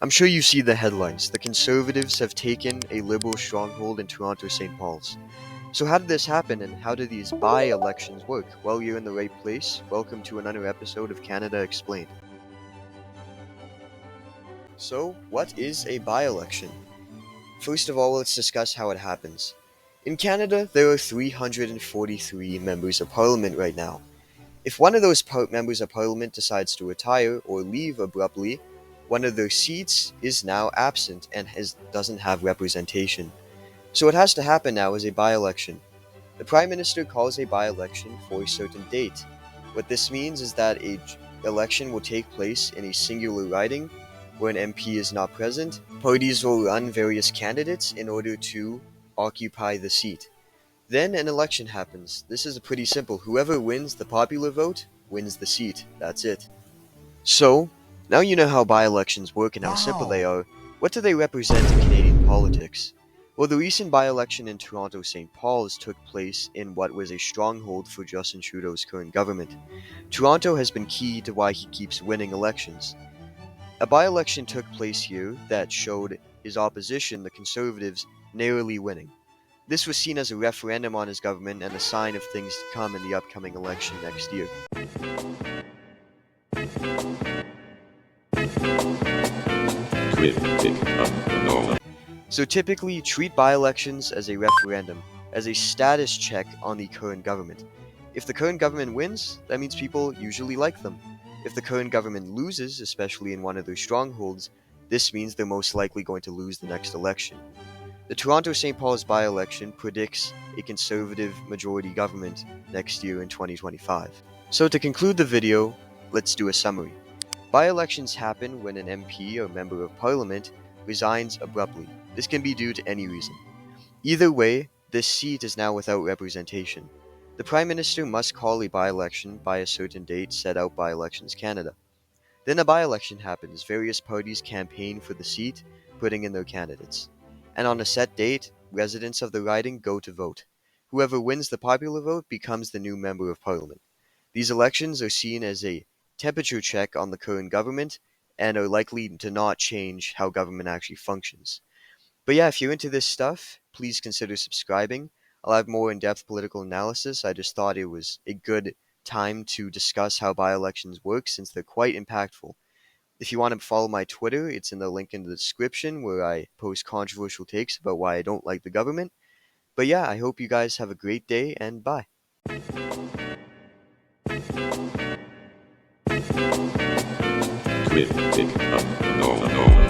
I'm sure you see the headlines. The Conservatives have taken a Liberal stronghold in Toronto St. Paul's. So how did this happen, and how do these by-elections work? Well, you're in the right place. Welcome to another episode of Canada Explained. So, what is a by-election? First of all, let's discuss how it happens. In Canada, there are 343 members of parliament right now. If one of those members of parliament decides to retire or leave abruptly, one of their seats is now absent and doesn't have representation. So what has to happen now is a by-election. The Prime Minister calls a by-election for a certain date. What this means is that an election will take place in a singular riding where an MP is not present. Parties will run various candidates in order to occupy the seat. Then an election happens. This is pretty simple. Whoever wins the popular vote wins the seat. That's it. So, now you know how by-elections work and how simple they are. What do they represent in Canadian politics? Well, the recent by-election in Toronto St. Paul's took place in what was a stronghold for Justin Trudeau's current government. Toronto has been key to why he keeps winning elections. A by-election took place here that showed his opposition, the Conservatives, narrowly winning. This was seen as a referendum on his government and a sign of things to come in the upcoming election next year. So typically, treat by-elections as a referendum, as a status check on the current government. If the current government wins, that means people usually like them. If the current government loses, especially in one of their strongholds, this means they're most likely going to lose the next election. The Toronto St. Paul's by-election predicts a Conservative majority government next year in 2025. So to conclude the video, let's do a summary. By-elections happen when an MP or Member of Parliament resigns abruptly. This can be due to any reason. Either way, this seat is now without representation. The Prime Minister must call a by-election by a certain date set out by Elections Canada. Then a by-election happens. Various parties campaign for the seat, putting in their candidates. And on a set date, residents of the riding go to vote. Whoever wins the popular vote becomes the new Member of Parliament. These elections are seen as a temperature check on the current government and are likely to not change how government actually functions. But yeah, if you're into this stuff, please consider subscribing. I'll have more in-depth political analysis. I just thought it was a good time to discuss how by-elections work since they're quite impactful. If you want to follow my Twitter, it's in the link in the description where I post controversial takes about why I don't like the government. But yeah, I hope you guys have a great day, and bye. Critic of normal.